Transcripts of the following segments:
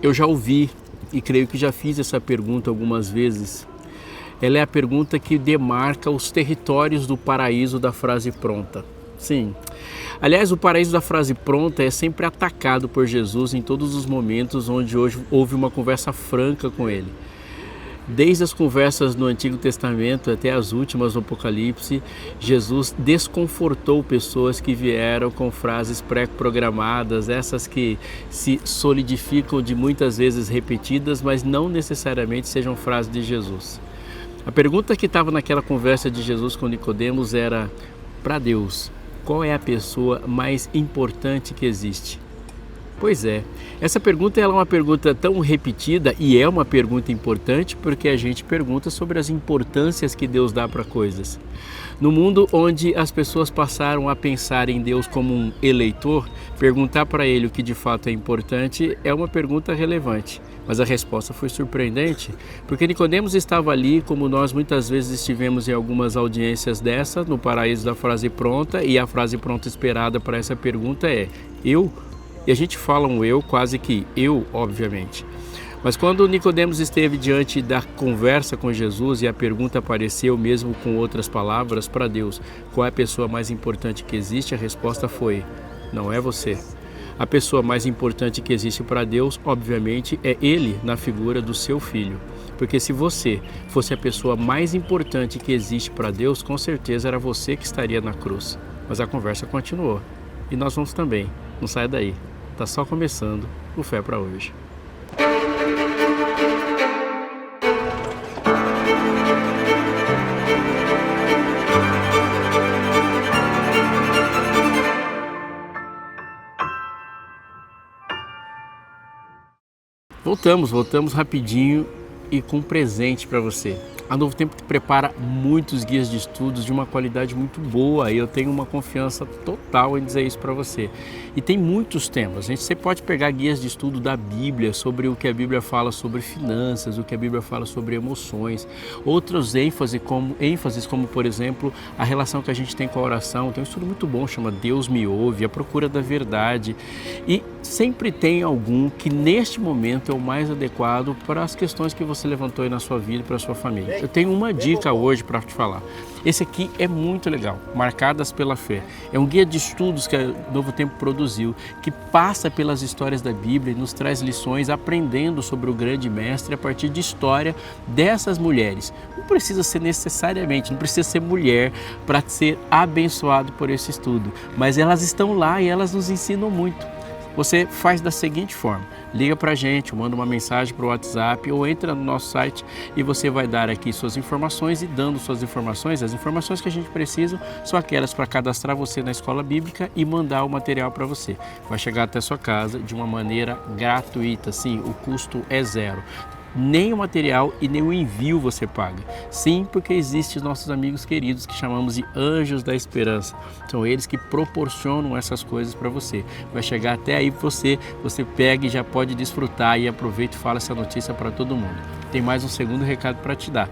Eu já ouvi e creio que já fiz essa pergunta algumas vezes. Ela é a pergunta que demarca os territórios do paraíso da frase pronta. Sim. Aliás, o paraíso da frase pronta é sempre atacado por Jesus em todos os momentos onde hoje houve uma conversa franca com ele. Desde as conversas no Antigo Testamento até as últimas no Apocalipse, Jesus desconfortou pessoas que vieram com frases pré-programadas, essas que se solidificam de muitas vezes repetidas, mas não necessariamente sejam frases de Jesus. A pergunta que estava naquela conversa de Jesus com Nicodemos era: para Deus, qual é a pessoa mais importante que existe? Pois é, essa pergunta é uma pergunta tão repetida e é uma pergunta importante porque a gente pergunta sobre as importâncias que Deus dá para coisas. No mundo onde as pessoas passaram a pensar em Deus como um eleitor, perguntar para ele o que de fato é importante é uma pergunta relevante. Mas a resposta foi surpreendente, porque Nicodemos estava ali, como nós muitas vezes estivemos em algumas audiências dessa, no paraíso da frase pronta, e a frase pronta esperada para essa pergunta é: eu? E a gente fala um eu, quase que eu, obviamente. Mas quando Nicodemos esteve diante da conversa com Jesus e a pergunta apareceu mesmo com outras palavras para Deus, qual é a pessoa mais importante que existe? A resposta foi: não é você. A pessoa mais importante que existe para Deus, obviamente, é Ele na figura do seu Filho. Porque se você fosse a pessoa mais importante que existe para Deus, com certeza era você que estaria na cruz. Mas a conversa continuou. E nós vamos também. Não saia daí. Está só começando o Fé para hoje. Voltamos rapidinho e com um presente para você. A Novo Tempo prepara muitos guias de estudos de uma qualidade muito boa e eu tenho uma confiança total em dizer isso para você. E tem muitos temas. Você pode pegar guias de estudo da Bíblia, sobre o que a Bíblia fala sobre finanças, o que a Bíblia fala sobre emoções, outros ênfases como, por exemplo, a relação que a gente tem com a oração. Tem um estudo muito bom, chama Deus Me Ouve, a procura da verdade. E sempre tem algum que neste momento é o mais adequado para as questões que você levantou aí na sua vida e para a sua família. Eu tenho uma dica hoje para te falar. Esse aqui é muito legal, Marcadas pela Fé. É um guia de estudos que a Novo Tempo produziu, que passa pelas histórias da Bíblia e nos traz lições aprendendo sobre o grande mestre a partir de história dessas mulheres. Não precisa ser necessariamente, não precisa ser mulher para ser abençoado por esse estudo, mas elas estão lá e elas nos ensinam muito. Você faz da seguinte forma: liga para a gente, manda uma mensagem para o WhatsApp ou entra no nosso site e você vai dar aqui suas informações e dando suas informações, as informações que a gente precisa são aquelas para cadastrar você na escola bíblica e mandar o material para você. Vai chegar até a sua casa de uma maneira gratuita, sim, o custo é zero. Nem o material e nem o envio você paga. Sim, porque existem os nossos amigos queridos que chamamos de Anjos da Esperança. São eles que proporcionam essas coisas para você. Vai chegar até aí você pega e já pode desfrutar e aproveita e fala essa notícia para todo mundo. Tem mais um segundo recado para te dar.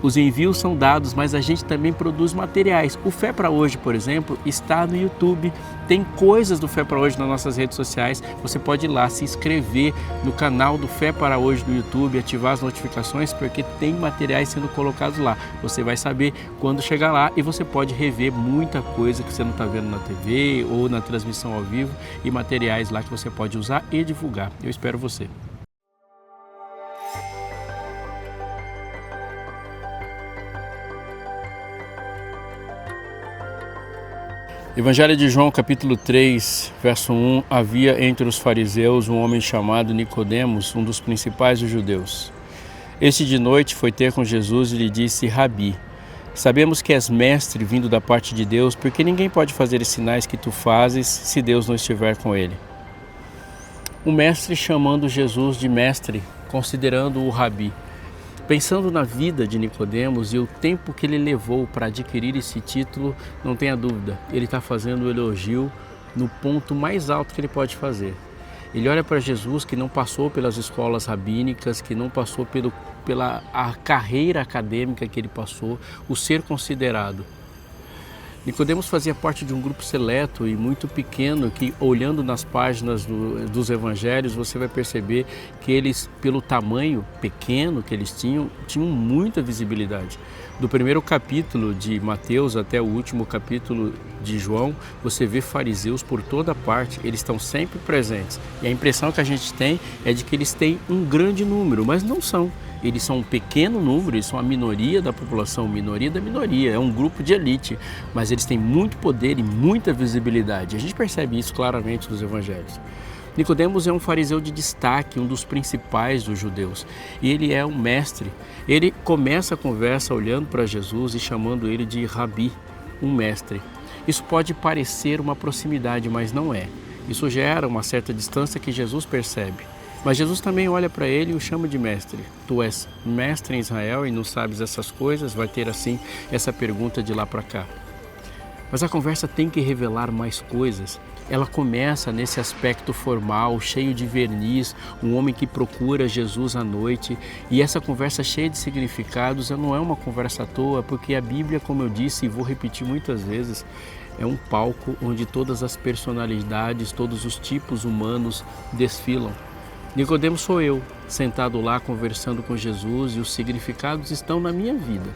Os envios são dados, mas a gente também produz materiais. O Fé para Hoje, por exemplo, está no YouTube. Tem coisas do Fé para Hoje nas nossas redes sociais. Você pode ir lá se inscrever no canal do Fé para Hoje no YouTube, ativar as notificações, porque tem materiais sendo colocados lá. Você vai saber quando chegar lá e você pode rever muita coisa que você não está vendo na TV ou na transmissão ao vivo e materiais lá que você pode usar e divulgar. Eu espero você. Evangelho de João, capítulo 3, verso 1. Havia entre os fariseus um homem chamado Nicodemos, um dos principais dos judeus. Este de noite foi ter com Jesus e lhe disse: Rabi, sabemos que és mestre vindo da parte de Deus, porque ninguém pode fazer os sinais que tu fazes se Deus não estiver com ele. O mestre chamando Jesus de mestre, considerando o Rabi. Pensando na vida de Nicodemos e o tempo que ele levou para adquirir esse título, não tenha dúvida, ele está fazendo o elogio no ponto mais alto que ele pode fazer. Ele olha para Jesus, que não passou pelas escolas rabínicas, que não passou pela a carreira acadêmica que ele passou, o ser considerado. Nicodemos fazia parte de um grupo seleto e muito pequeno que, olhando nas páginas dos evangelhos, você vai perceber que eles, pelo tamanho pequeno que eles tinham muita visibilidade. Do primeiro capítulo de Mateus até o último capítulo de João, você vê fariseus por toda parte, eles estão sempre presentes. E a impressão que a gente tem é de que eles têm um grande número, mas não são. Eles são um pequeno número, eles são a minoria da população, minoria da minoria, é um grupo de elite, mas eles têm muito poder e muita visibilidade. A gente percebe isso claramente nos evangelhos. Nicodemos é um fariseu de destaque, um dos principais dos judeus, e ele é um mestre. Ele começa a conversa olhando para Jesus e chamando ele de Rabi, um mestre. Isso pode parecer uma proximidade, mas não é. Isso gera uma certa distância que Jesus percebe. Mas Jesus também olha para ele e o chama de mestre. Tu és mestre em Israel e não sabes essas coisas? Vai ter assim essa pergunta de lá para cá. Mas a conversa tem que revelar mais coisas. Ela começa nesse aspecto formal, cheio de verniz, um homem que procura Jesus à noite. E essa conversa cheia de significados não é uma conversa à toa, porque a Bíblia, como eu disse e vou repetir muitas vezes, é um palco onde todas as personalidades, todos os tipos humanos desfilam. Nicodemos sou eu, sentado lá conversando com Jesus, e os significados estão na minha vida.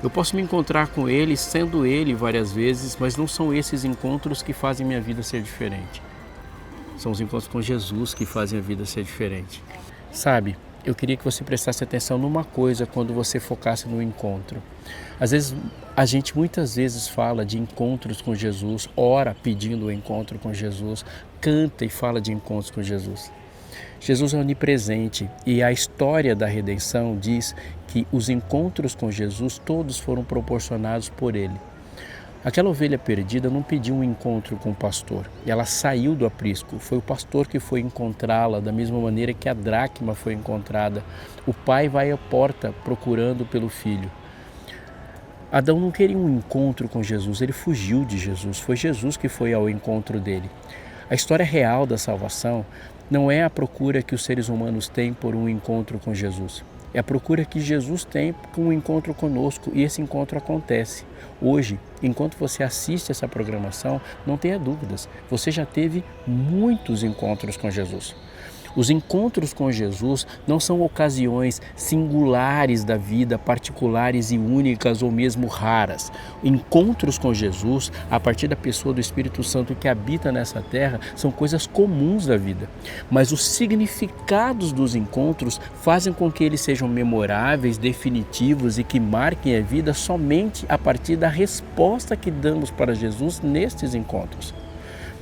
Eu posso me encontrar com ele, sendo ele várias vezes, mas não são esses encontros que fazem minha vida ser diferente. São os encontros com Jesus que fazem a vida ser diferente. Sabe, eu queria que você prestasse atenção numa coisa quando você focasse no encontro. Às vezes, a gente muitas vezes fala de encontros com Jesus, ora pedindo o encontro com Jesus, canta e fala de encontros com Jesus. Jesus é onipresente e a história da redenção diz que os encontros com Jesus todos foram proporcionados por ele. Aquela ovelha perdida não pediu um encontro com o pastor, ela saiu do aprisco, foi o pastor que foi encontrá-la da mesma maneira que a dracma foi encontrada. O pai vai à porta procurando pelo filho. Adão não queria um encontro com Jesus, ele fugiu de Jesus, foi Jesus que foi ao encontro dele. A história real da salvação não é a procura que os seres humanos têm por um encontro com Jesus. É a procura que Jesus tem por um encontro conosco, e esse encontro acontece. Hoje, enquanto você assiste essa programação, não tenha dúvidas, você já teve muitos encontros com Jesus. Os encontros com Jesus não são ocasiões singulares da vida, particulares e únicas ou mesmo raras. Encontros com Jesus, a partir da pessoa do Espírito Santo que habita nessa terra, são coisas comuns da vida. Mas os significados dos encontros fazem com que eles sejam memoráveis, definitivos e que marquem a vida somente a partir da resposta que damos para Jesus nestes encontros.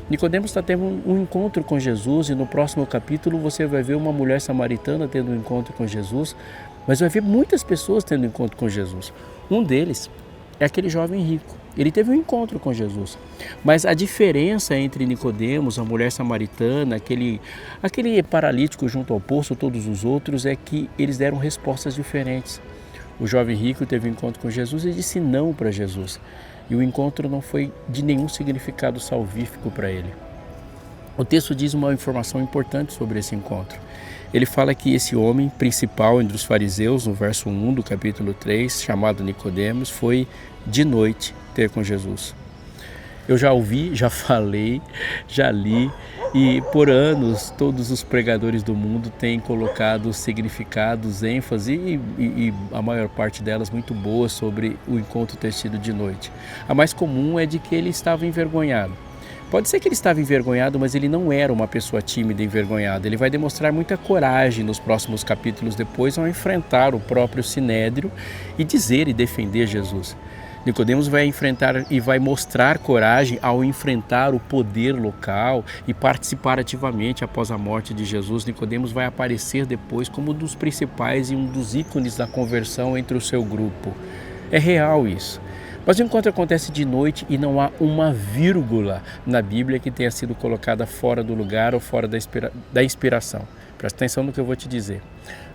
Nicodemos está tendo um encontro com Jesus, e no próximo capítulo você vai ver uma mulher samaritana tendo um encontro com Jesus, mas vai ver muitas pessoas tendo um encontro com Jesus. Um deles é aquele jovem rico. Ele teve um encontro com Jesus, mas a diferença entre Nicodemos, a mulher samaritana, aquele paralítico junto ao poço, todos os outros, é que eles deram respostas diferentes. O jovem rico teve um encontro com Jesus e disse não para Jesus. E o encontro não foi de nenhum significado salvífico para ele. O texto diz uma informação importante sobre esse encontro. Ele fala que esse homem principal entre os fariseus, no verso 1 do capítulo 3, chamado Nicodemos, foi de noite ter com Jesus. Eu já ouvi, já falei, já li, e por anos todos os pregadores do mundo têm colocado significados, ênfase e a maior parte delas muito boas sobre o encontro ter sido de noite. A mais comum é de que ele estava envergonhado. Pode ser que ele estava envergonhado, mas ele não era uma pessoa tímida e envergonhada. Ele vai demonstrar muita coragem nos próximos capítulos depois ao enfrentar o próprio Sinédrio e dizer e defender Jesus. Nicodemos vai enfrentar e vai mostrar coragem ao enfrentar o poder local e participar ativamente após a morte de Jesus. Nicodemos vai aparecer depois como um dos principais e um dos ícones da conversão entre o seu grupo. É real isso. Mas o encontro acontece de noite e não há uma vírgula na Bíblia que tenha sido colocada fora do lugar ou fora da inspiração. Presta atenção no que eu vou te dizer.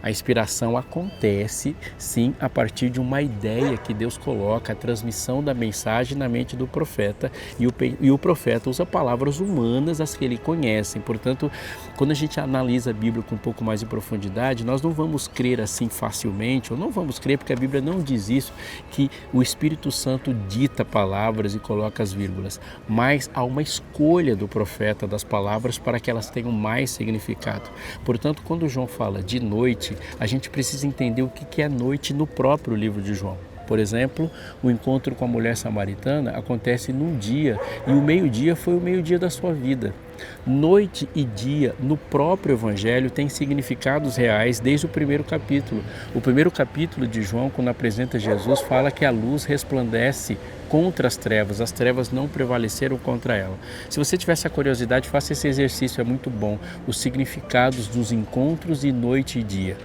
A inspiração acontece, sim, a partir de uma ideia que Deus coloca, a transmissão da mensagem na mente do profeta, e o profeta usa palavras humanas, as que ele conhece. Portanto, quando a gente analisa a Bíblia com um pouco mais de profundidade, nós não vamos crer assim facilmente, ou não vamos crer, porque a Bíblia não diz isso, que o Espírito Santo dita palavras e coloca as vírgulas, mas há uma escolha do profeta das palavras para que elas tenham mais significado. Portanto, quando João fala de noite, a gente precisa entender o que é noite no próprio livro de João. Por exemplo, o encontro com a mulher samaritana acontece num dia, e o meio-dia foi o meio-dia da sua vida. Noite e dia no próprio Evangelho tem significados reais desde o primeiro capítulo. O primeiro capítulo de João, quando apresenta Jesus, fala que a luz resplandece contra as trevas não prevaleceram contra ela. Se você tiver essa curiosidade, faça esse exercício, é muito bom. Os significados dos encontros de noite e dia.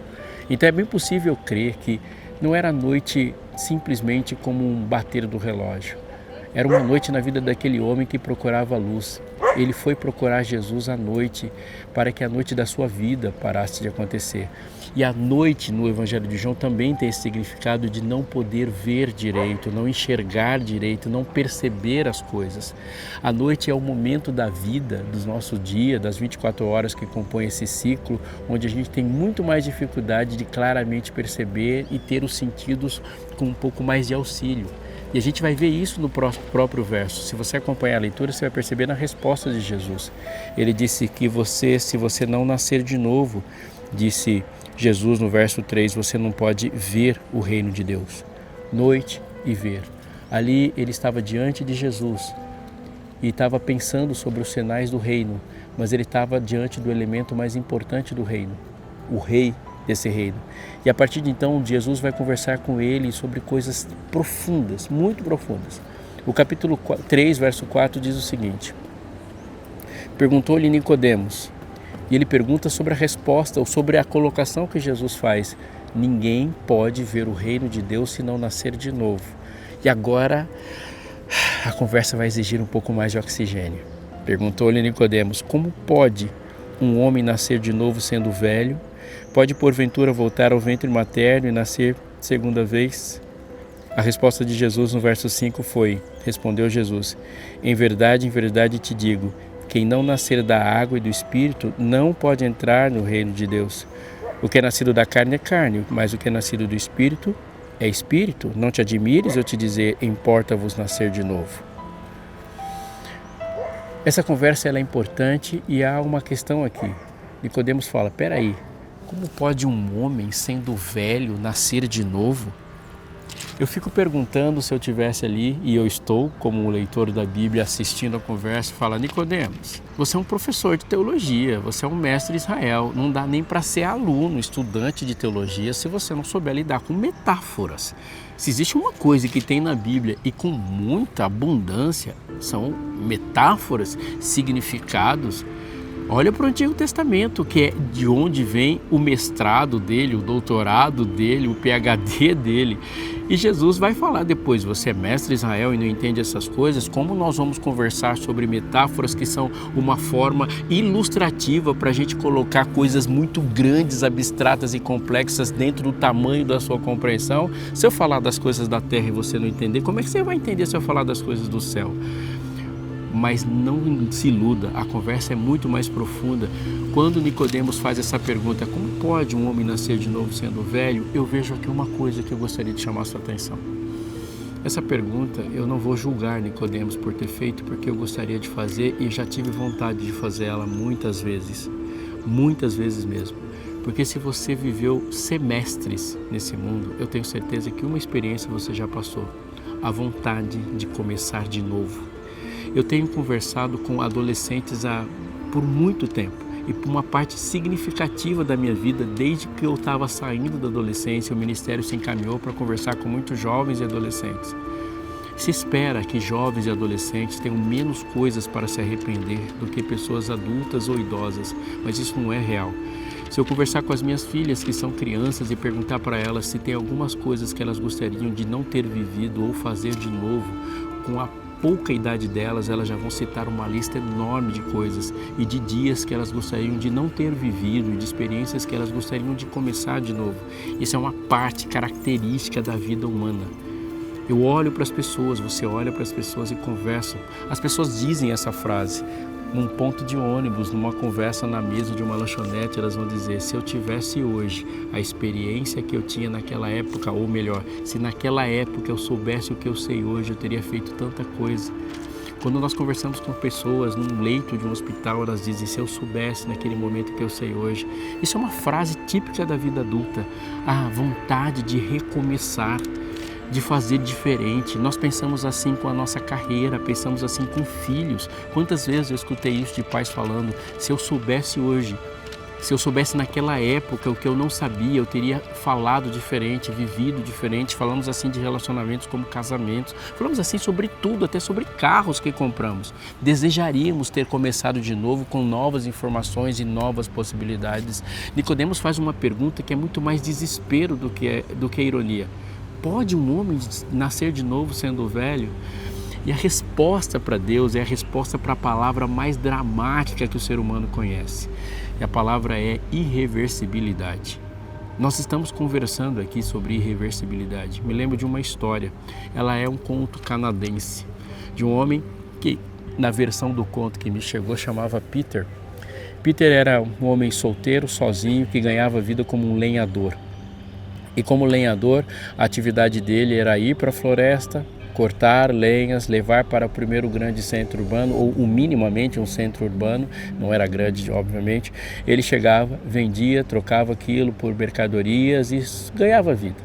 Então é bem possível crer que não era noite simplesmente como um bater do relógio. Era uma noite na vida daquele homem que procurava a luz. Ele foi procurar Jesus à noite para que a noite da sua vida parasse de acontecer. E a noite no Evangelho de João também tem esse significado de não poder ver direito, não enxergar direito, não perceber as coisas. A noite é o momento da vida, do nosso dia, das 24 horas que compõem esse ciclo, onde a gente tem muito mais dificuldade de claramente perceber e ter os sentidos com um pouco mais de auxílio. E a gente vai ver isso no próprio verso. Se você acompanhar a leitura, você vai perceber na resposta de Jesus. Ele disse que se você não nascer de novo, disse Jesus no verso 3, você não pode ver o reino de Deus. Noite e ver. Ali ele estava diante de Jesus e estava pensando sobre os sinais do reino, mas ele estava diante do elemento mais importante do reino, o rei desse reino. E a partir de então, Jesus vai conversar com ele sobre coisas profundas, muito profundas. O capítulo 3, verso 4 diz o seguinte: perguntou-lhe Nicodemos, e ele pergunta sobre a resposta, ou sobre a colocação que Jesus faz. Ninguém pode ver o reino de Deus se não nascer de novo. E agora a conversa vai exigir um pouco mais de oxigênio. Perguntou-lhe Nicodemos, como pode um homem nascer de novo sendo velho? Pode porventura voltar ao ventre materno e nascer segunda vez? A resposta de Jesus no verso 5 foi, respondeu Jesus, em verdade te digo, quem não nascer da água e do Espírito não pode entrar no reino de Deus. O que é nascido da carne é carne, mas o que é nascido do Espírito é Espírito. Não te admires eu te dizer, importa-vos nascer de novo. Essa conversa ela é importante e há uma questão aqui. Nicodemos fala, peraí, como pode um homem sendo velho nascer de novo? Eu fico perguntando se eu estivesse ali, e eu estou, como um leitor da Bíblia, assistindo a conversa, fala, Nicodemos, você é um professor de teologia, você é um mestre de Israel, não dá nem para ser aluno, estudante de teologia, se você não souber lidar com metáforas. Se existe uma coisa que tem na Bíblia e com muita abundância, são metáforas, significados. Olha para o Antigo Testamento, que é de onde vem o mestrado dele, o doutorado dele, o PhD dele. E Jesus vai falar depois, você é mestre Israel e não entende essas coisas, como nós vamos conversar sobre metáforas que são uma forma ilustrativa para a gente colocar coisas muito grandes, abstratas e complexas dentro do tamanho da sua compreensão? Se eu falar das coisas da terra e você não entender, como é que você vai entender se eu falar das coisas do céu? Mas não se iluda, a conversa é muito mais profunda. Quando Nicodemos faz essa pergunta, como pode um homem nascer de novo sendo velho? Eu vejo aqui uma coisa que eu gostaria de chamar a sua atenção. Essa pergunta eu não vou julgar Nicodemos por ter feito, porque eu gostaria de fazer e já tive vontade de fazer ela muitas vezes mesmo. Porque se você viveu semestres nesse mundo, eu tenho certeza que uma experiência você já passou, a vontade de começar de novo. Eu tenho conversado com adolescentes por muito tempo e por uma parte significativa da minha vida, desde que eu estava saindo da adolescência, o ministério se encaminhou para conversar com muitos jovens e adolescentes. Se espera que jovens e adolescentes tenham menos coisas para se arrepender do que pessoas adultas ou idosas, mas isso não é real. Se eu conversar com as minhas filhas, que são crianças, e perguntar para elas se tem algumas coisas que elas gostariam de não ter vivido ou fazer de novo, com a pouca idade delas, elas já vão citar uma lista enorme de coisas e de dias que elas gostariam de não ter vivido e de experiências que elas gostariam de começar de novo. Isso é uma parte característica da vida humana. Eu olho para as pessoas, você olha para as pessoas e conversam. As pessoas dizem essa frase. Num ponto de ônibus, numa conversa na mesa de uma lanchonete, elas vão dizer: se eu tivesse hoje a experiência que eu tinha naquela época, ou melhor, se naquela época eu soubesse o que eu sei hoje, eu teria feito tanta coisa. Quando nós conversamos com pessoas num leito de um hospital, elas dizem: se eu soubesse naquele momento que eu sei hoje. Isso é uma frase típica da vida adulta, a vontade de recomeçar, de fazer diferente. Nós pensamos assim com a nossa carreira, pensamos assim com filhos. Quantas vezes eu escutei isso de pais falando: se eu soubesse hoje, se eu soubesse naquela época o que eu não sabia, eu teria falado diferente, vivido diferente. Falamos assim de relacionamentos como casamentos, falamos assim sobre tudo, até sobre carros que compramos. Desejaríamos ter começado de novo com novas informações e novas possibilidades. Nicodemos faz uma pergunta que é muito mais desespero do que ironia. Pode um homem nascer de novo sendo velho? E a resposta para Deus é a resposta para a palavra mais dramática que o ser humano conhece. E a palavra é irreversibilidade. Nós estamos conversando aqui sobre irreversibilidade. Me lembro de uma história. Ela é um conto canadense de um homem que, na versão do conto que me chegou, chamava Peter. Peter era um homem solteiro, sozinho, que ganhava vida como um lenhador. E como lenhador, a atividade dele era ir para a floresta, cortar lenhas, levar para o primeiro grande centro urbano, ou minimamente um centro urbano, não era grande, obviamente. Ele chegava, vendia, trocava aquilo por mercadorias e ganhava vida.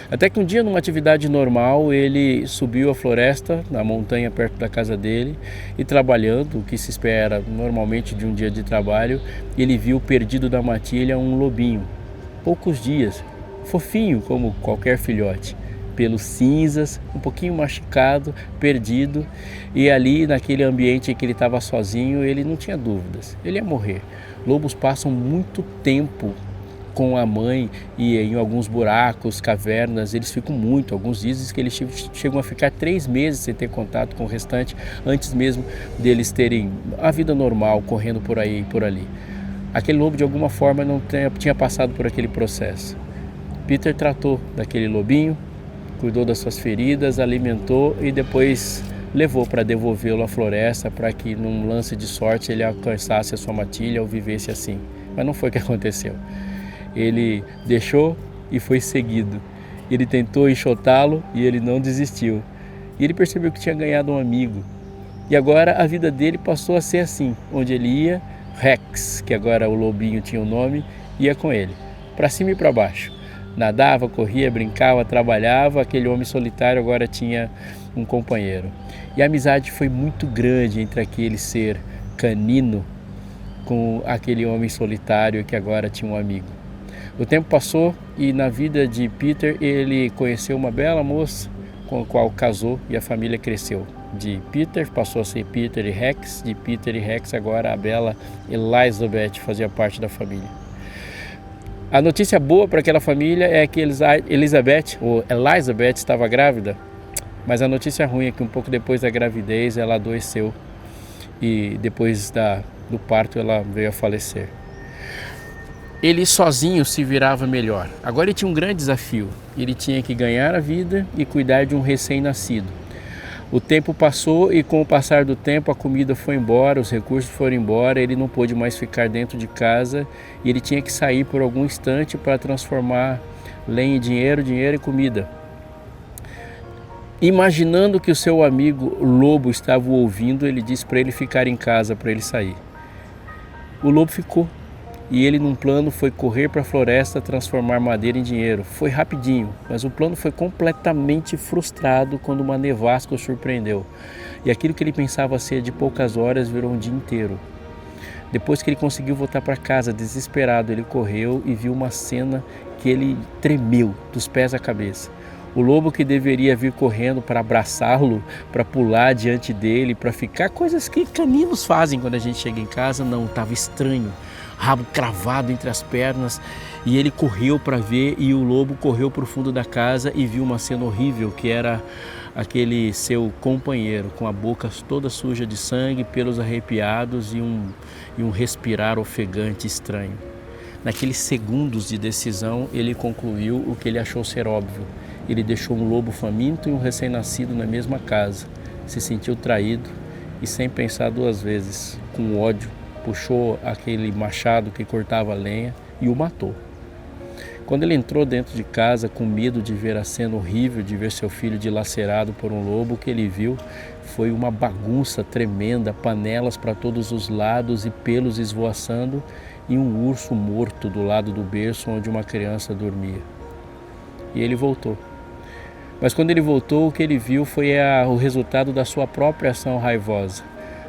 Até que um dia, numa atividade normal, ele subiu a floresta, na montanha perto da casa dele, e trabalhando, o que se espera normalmente de um dia de trabalho, ele viu perdido da matilha um lobinho. Poucos dias, fofinho como qualquer filhote, pelos cinzas, um pouquinho machucado, perdido, e ali naquele ambiente em que ele estava sozinho, ele não tinha dúvidas, ele ia morrer. Lobos passam muito tempo com a mãe e em alguns buracos, cavernas, eles ficam muito, alguns dizem que eles chegam a ficar 3 meses sem ter contato com o restante, antes mesmo deles terem a vida normal, correndo por aí e por ali. Aquele lobo de alguma forma não tinha passado por aquele processo. Peter tratou daquele lobinho, cuidou das suas feridas, alimentou e depois levou para devolvê-lo à floresta para que num lance de sorte ele alcançasse a sua matilha ou vivesse assim. Mas não foi o que aconteceu. Ele deixou e foi seguido. Ele tentou enxotá-lo e ele não desistiu. E ele percebeu que tinha ganhado um amigo. E agora a vida dele passou a ser assim, onde ele ia, Rex, que agora o lobinho tinha o nome, ia com ele, para cima e para baixo. Nadava, corria, brincava, trabalhava, aquele homem solitário agora tinha um companheiro. E a amizade foi muito grande entre aquele ser canino com aquele homem solitário que agora tinha um amigo. O tempo passou e na vida de Peter ele conheceu uma bela moça com a qual casou e a família cresceu. De Peter passou a ser Peter e Rex, de Peter e Rex agora a bela Elizabeth fazia parte da família. A notícia boa para aquela família é que Elizabeth estava grávida, mas a notícia ruim é que um pouco depois da gravidez ela adoeceu e depois do parto ela veio a falecer. Ele sozinho se virava melhor. Agora ele tinha um grande desafio, ele tinha que ganhar a vida e cuidar de um recém-nascido. O tempo passou e com o passar do tempo a comida foi embora, os recursos foram embora, ele não pôde mais ficar dentro de casa e ele tinha que sair por algum instante para transformar lenha em dinheiro, dinheiro em comida. Imaginando que o seu amigo lobo estava o ouvindo, ele disse para ele ficar em casa, para ele sair. O lobo ficou. E ele, num plano, foi correr para a floresta transformar madeira em dinheiro. Foi rapidinho, mas o plano foi completamente frustrado quando uma nevasca o surpreendeu. E aquilo que ele pensava ser de poucas horas virou um dia inteiro. Depois que ele conseguiu voltar para casa, desesperado, ele correu e viu uma cena que ele tremeu dos pés à cabeça. O lobo que deveria vir correndo para abraçá-lo, para pular diante dele, para ficar, coisas que caninos fazem quando a gente chega em casa, não, estava estranho. Rabo cravado entre as pernas E ele correu para ver, e o lobo correu para o fundo da casa e viu uma cena horrível, que era aquele seu companheiro com a boca toda suja de sangue, pelos arrepiados e um respirar ofegante estranho. Naqueles segundos de decisão, ele concluiu o que ele achou ser óbvio. Ele deixou um lobo faminto e um recém-nascido na mesma casa. Se sentiu traído e, sem pensar duas vezes, com ódio, puxou aquele machado que cortava lenha e o matou. Quando ele entrou dentro de casa, com medo de ver a cena horrível, de ver seu filho dilacerado por um lobo, o que ele viu foi uma bagunça tremenda, panelas para todos os lados e pelos esvoaçando, e um urso morto do lado do berço onde uma criança dormia. E ele voltou. Mas quando ele voltou, o que ele viu foi o resultado da sua própria ação raivosa.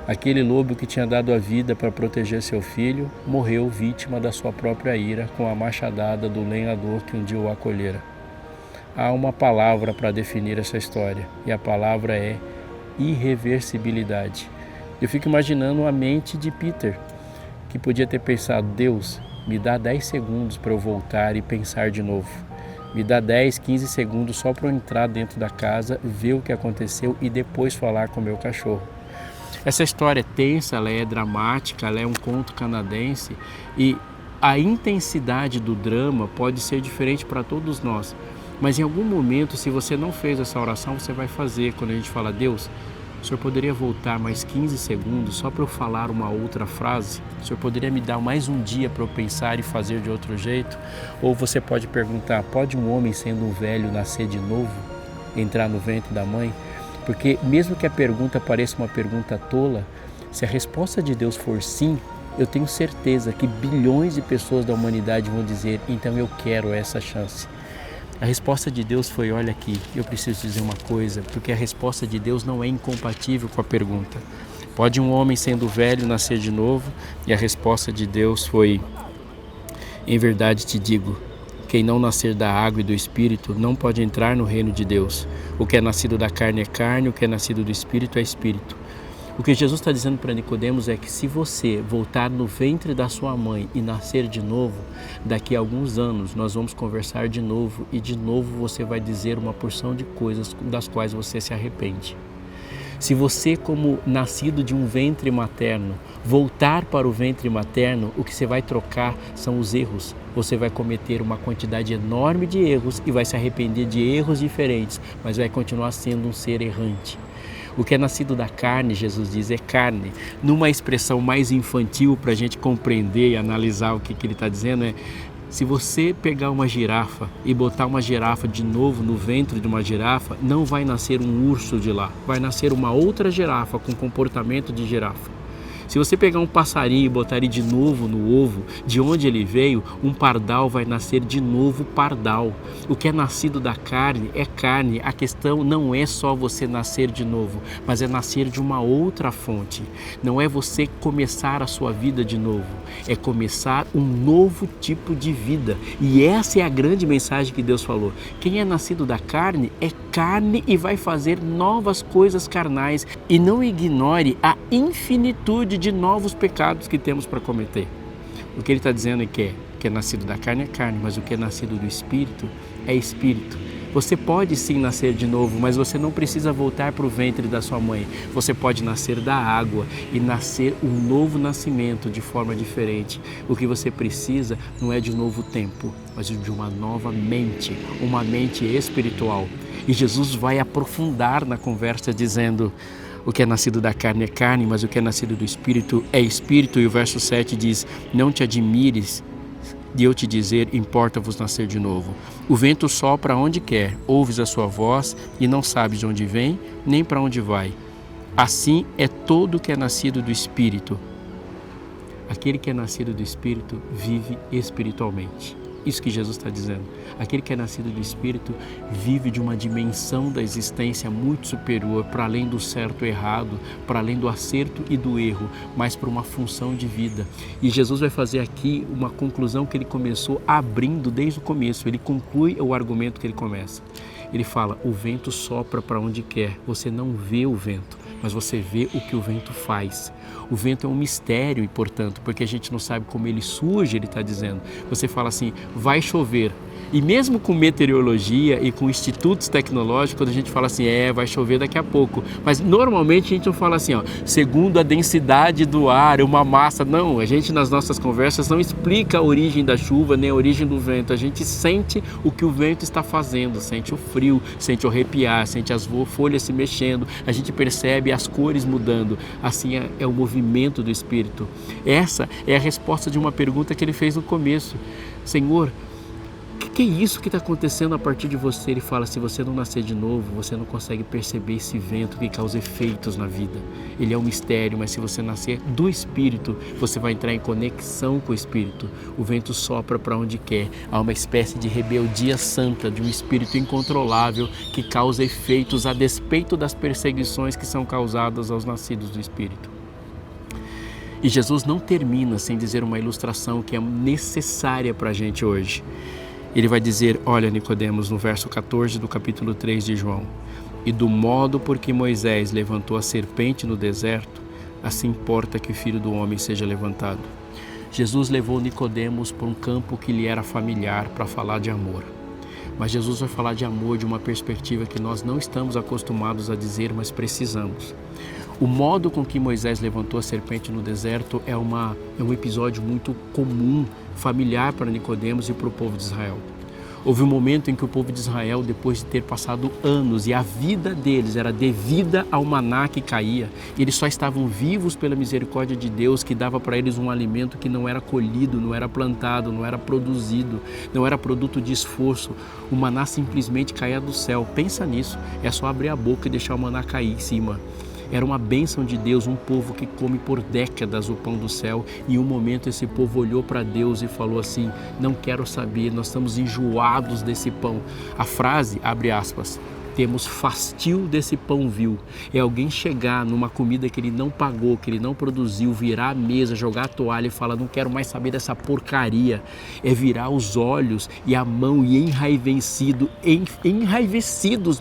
Aquele lobo que tinha dado a vida para proteger seu filho, morreu vítima da sua própria ira com a machadada do lenhador que um dia o acolhera. Há uma palavra para definir essa história, e a palavra é irreversibilidade. Eu fico imaginando a mente de Peter, que podia ter pensado: Deus, me dá 10 segundos para eu voltar e pensar de novo. Me dá 10, 15 segundos só para eu entrar dentro da casa, ver o que aconteceu e depois falar com o meu cachorro. Essa história é tensa, ela é dramática, ela é um conto canadense, e a intensidade do drama pode ser diferente para todos nós. Mas em algum momento, se você não fez essa oração, você vai fazer. Quando a gente fala: Deus, o Senhor poderia voltar mais 15 segundos só para eu falar uma outra frase? O Senhor poderia me dar mais um dia para eu pensar e fazer de outro jeito? Ou você pode perguntar: pode um homem sendo um velho nascer de novo? Entrar no ventre da mãe? Porque mesmo que a pergunta pareça uma pergunta tola, se a resposta de Deus for sim, eu tenho certeza que bilhões de pessoas da humanidade vão dizer: então eu quero essa chance. A resposta de Deus foi: olha aqui, eu preciso dizer uma coisa, porque a resposta de Deus não é incompatível com a pergunta. Pode um homem sendo velho nascer de novo? E a resposta de Deus foi: em verdade te digo, quem não nascer da água e do Espírito não pode entrar no reino de Deus. O que é nascido da carne é carne, o que é nascido do Espírito é Espírito. O que Jesus está dizendo para Nicodemos é que se você voltar no ventre da sua mãe e nascer de novo, daqui a alguns anos nós vamos conversar de novo e de novo você vai dizer uma porção de coisas das quais você se arrepende. Se você, como nascido de um ventre materno, voltar para o ventre materno, o que você vai trocar são os erros. Você vai cometer uma quantidade enorme de erros e vai se arrepender de erros diferentes, mas vai continuar sendo um ser errante. O que é nascido da carne, Jesus diz, é carne. Numa expressão mais infantil para a gente compreender e analisar o que ele está dizendo é: se você pegar uma girafa e botar uma girafa de novo no ventre de uma girafa, não vai nascer um urso de lá, vai nascer uma outra girafa com comportamento de girafa. Se você pegar um passarinho e botar ele de novo no ovo, de onde ele veio, um pardal vai nascer de novo pardal. O que é nascido da carne é carne. A questão não é só você nascer de novo, mas é nascer de uma outra fonte. Não é você começar a sua vida de novo, é começar um novo tipo de vida. E essa é a grande mensagem que Deus falou. Quem é nascido da carne é carne e vai fazer novas coisas carnais. E não ignore a infinitude de novos pecados que temos para cometer. O que ele está dizendo é que é nascido da carne é carne, mas o que é nascido do Espírito é Espírito. Você pode sim nascer de novo, mas você não precisa voltar para o ventre da sua mãe. Você pode nascer da água e nascer um novo nascimento de forma diferente. O que você precisa não é de um novo tempo, mas de uma nova mente, uma mente espiritual. E Jesus vai aprofundar na conversa dizendo: o que é nascido da carne é carne, mas o que é nascido do Espírito é Espírito. E o verso 7 diz: não te admires de eu te dizer, importa-vos nascer de novo. O vento sopra onde quer, ouves a sua voz e não sabes de onde vem, nem para onde vai. Assim é todo o que é nascido do Espírito. Aquele que é nascido do Espírito vive espiritualmente. Isso que Jesus está dizendo. Aquele que é nascido do Espírito vive de uma dimensão da existência muito superior, para além do certo e errado, para além do acerto e do erro, mas para uma função de vida. E Jesus vai fazer aqui uma conclusão que ele começou abrindo desde o começo. Ele conclui o argumento que ele começa. Ele fala: o vento sopra para onde quer, você não vê o vento. mas você vê o que o vento faz. O vento é um mistério, e portanto, porque a gente não sabe como ele surge, ele está dizendo. Você fala assim, vai chover. E mesmo com meteorologia e com institutos tecnológicos, quando a gente fala assim, vai chover daqui a pouco. Mas normalmente a gente não fala assim, segundo a densidade do ar, uma massa. Não, a gente nas nossas conversas não explica a origem da chuva, nem a origem do vento. A gente sente o que o vento está fazendo, sente o frio, sente o arrepiar, sente as folhas se mexendo. A gente percebe as cores mudando. Assim é o movimento do Espírito. Essa é a resposta de uma pergunta que ele fez no começo. Senhor, o que é isso que está acontecendo a partir de você? Ele fala, se você não nascer de novo, você não consegue perceber esse vento que causa efeitos na vida. Ele é um mistério, mas se você nascer do Espírito, você vai entrar em conexão com o Espírito. O vento sopra para onde quer. Há uma espécie de rebeldia santa, de um Espírito incontrolável que causa efeitos a despeito das perseguições que são causadas aos nascidos do Espírito. E Jesus não termina sem dizer uma ilustração que é necessária para a gente hoje. Ele vai dizer, olha Nicodemos, no verso 14 do capítulo 3 de João, e do modo por que Moisés levantou a serpente no deserto, assim importa que o Filho do Homem seja levantado. Jesus levou Nicodemos para um campo que lhe era familiar para falar de amor. Mas Jesus vai falar de amor de uma perspectiva que nós não estamos acostumados a dizer, mas precisamos. O modo com que Moisés levantou a serpente no deserto é um episódio muito comum, familiar para Nicodemos e para o povo de Israel. Houve um momento em que o povo de Israel, depois de ter passado anos e a vida deles era devida ao maná que caía, eles só estavam vivos pela misericórdia de Deus, que dava para eles um alimento que não era colhido, não era plantado, não era produzido, não era produto de esforço. O maná simplesmente caía do céu. Pensa nisso, é só abrir a boca e deixar o maná cair em cima. Era uma bênção de Deus, um povo que come por décadas o pão do céu. E em um momento esse povo olhou para Deus e falou assim, não quero saber, nós estamos enjoados desse pão. A frase, abre aspas, temos fastio desse pão vil. É alguém chegar numa comida que ele não pagou, que ele não produziu, virar a mesa, jogar a toalha e falar, não quero mais saber dessa porcaria. É virar os olhos e a mão e enraivecidos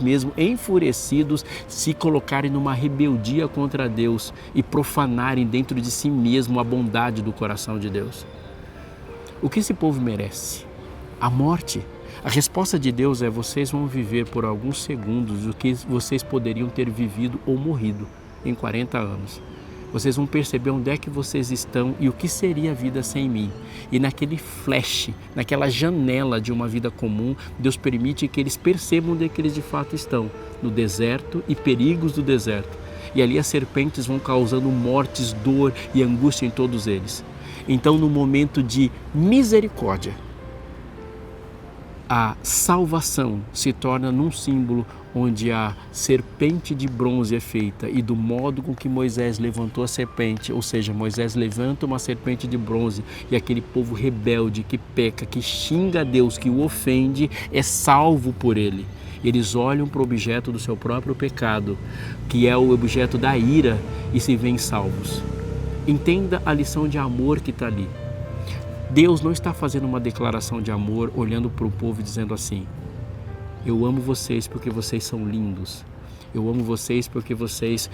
mesmo, enfurecidos, se colocarem numa rebeldia contra Deus e profanarem dentro de si mesmo a bondade do coração de Deus. O que esse povo merece? A morte. A resposta de Deus é, vocês vão viver por alguns segundos o que vocês poderiam ter vivido ou morrido em 40 anos. Vocês vão perceber onde é que vocês estão e o que seria a vida sem mim. E naquele flash, naquela janela de uma vida comum, Deus permite que eles percebam onde é que eles de fato estão, no deserto e perigos do deserto. E ali as serpentes vão causando mortes, dor e angústia em todos eles. Então, no momento de misericórdia, a salvação se torna num símbolo onde a serpente de bronze é feita e do modo com que Moisés levantou a serpente, ou seja, Moisés levanta uma serpente de bronze e aquele povo rebelde que peca, que xinga a Deus, que o ofende, é salvo por ele. Eles olham para o objeto do seu próprio pecado, que é o objeto da ira, e se veem salvos. Entenda a lição de amor que está ali. Deus não está fazendo uma declaração de amor olhando para o povo e dizendo assim, eu amo vocês porque vocês são lindos, eu amo vocês porque vocês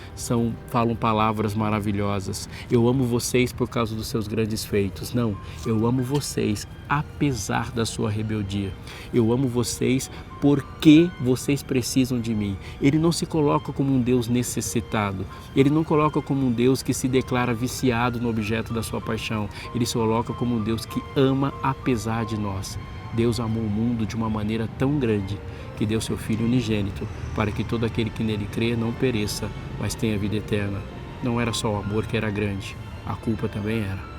falam palavras maravilhosas, eu amo vocês por causa dos seus grandes feitos. Não, eu amo vocês apesar da sua rebeldia, eu amo vocês porque vocês precisam de mim. Ele não se coloca como um Deus necessitado, ele não coloca como um Deus que se declara viciado no objeto da sua paixão, ele se coloca como um Deus que ama apesar de nós. Deus amou o mundo de uma maneira tão grande que deu seu Filho unigênito para que todo aquele que nele crê não pereça, mas tenha vida eterna. Não era só o amor que era grande, a culpa também era.